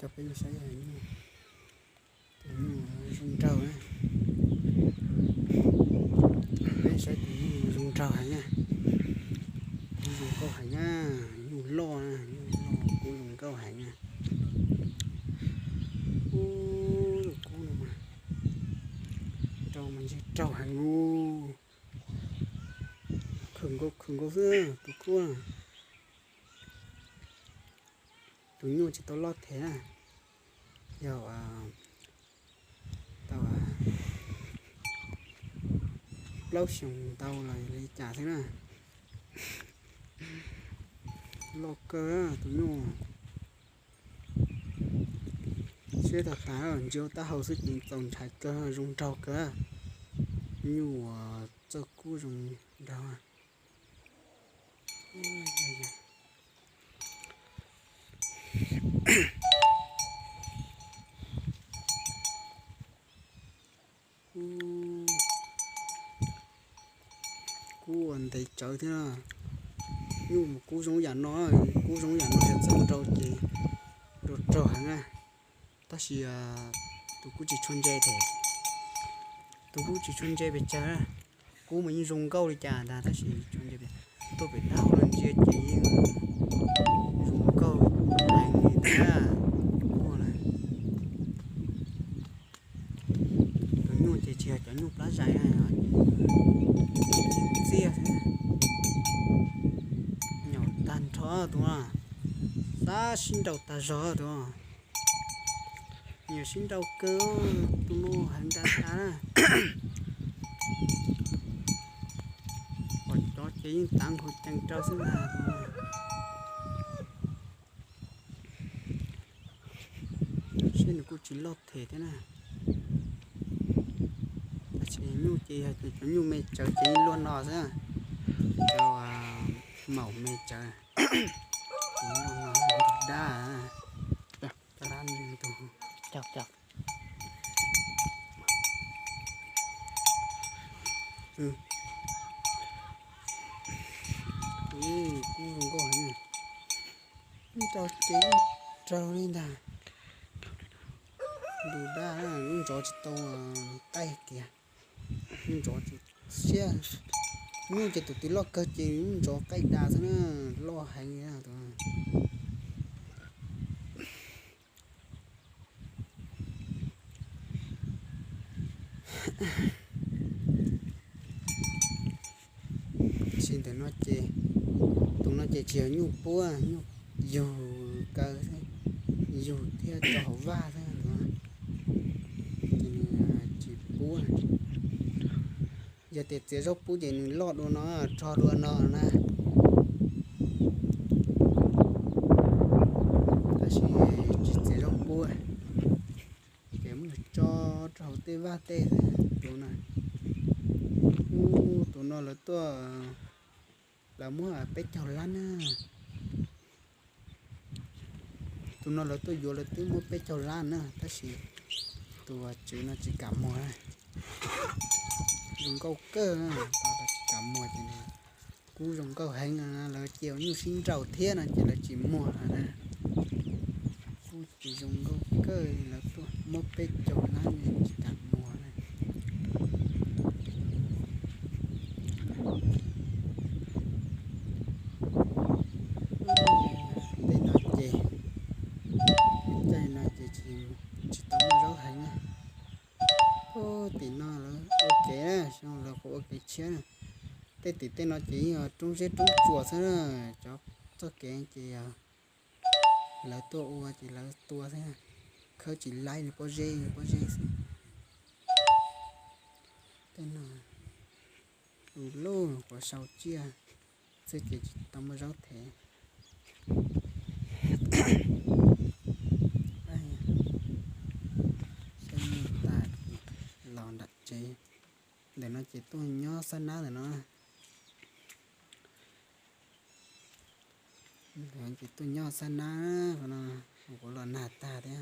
cho bây giờ sẽ rung trâu á, bây sẽ rung trâu hả nha, rung câu hả nha, rung lo nè, cũng rung câu hả nha, cô này mà trâu mình sẽ trâu hả ngu, khừng có dưa, tụi cô à, tụi nhau chỉ tao lót thế à, giờ tao lâu xong tao lại lấy trả thế nào, lo cơ á, tụi nhau xe thật tá ở chỗ ta hầu sức những tổng trái cơ rung trâu cơ, nhu cho cú rung đâu à. Cú anh thấy trời thế nào, nhưng mà cú giống giả nó sẽ xong trâu chị, rồi trâu hả nghe, ta chỉ tụi cú chỉ chuyên chơi thế, tụi cú chỉ chuyên chơi về chơi, cú mình dùng câu đi chả ta chỉ chuyên chơi về, tôi phải đào lên chơi chỉ dùng câu hành gì ta, cú này, tụi nhung chỉ cho nhung lá dài này rồi, xe thế. Tan thọ đúng không? Ta xin đầu ta rõ đúng không? Nhiều xin đầu cơ tụi nó hành ta ta còn cho chỉ tăng hồi chẳng cho xin là xin cô chỉ lót thể thế nào chỉ nhu chỉ nhu mẹ chờ chỉ luôn nó thế cho màu mẹ chờ nó đa cho ăn tụ chọc cũng không có hả cho chế trâu lên đà đủ đa cũng cho chỉ tao tay kìa cũng cho chỉ xe nhưng chỉ tụi lo cơ chỉ cũng cho cây đà thế nó lo hành nha tụi xin thầy nói chê tụi nó chê chiều nhu búa nhu dù cơ thế dù theo cho họ va thế chỉ búa giờ tiệt sẽ dốc búa gì lọt luôn nó cho luôn nó nè ta chỉ sẽ dốc búa kém cho tê va tê tụi này tụi nó là tôi là mua ở bé chào lan á tụi nó là tôi vô là tôi mua bé chào lan á ta chỉ tụi chữ nó chỉ cảm mùa dùng câu cơ tao là chỉ cảm mùa thì này cú dùng câu hành là chiều như sinh trầu thiên là chỉ là chỉ mùa nè cú chỉ dùng câu cơ là tôi mua bé chào lan chỉ cảm mùa này chỉ tao mới rau hành á, thì nó là ok á, xong là cũng ok chứ, thì nó chỉ trung sẽ trung chuột thôi đó, cho cái chỉ là tua chỉ là tua thế, không chỉ lại có dây tên nó đủ lô của sau chia, sẽ chỉ tao mới rau thế. Lòn đặt chế để nó chỉ tôi nhó sân ná để nó chỉ tôi nhó sân ná và nó có lòn nạt ta thế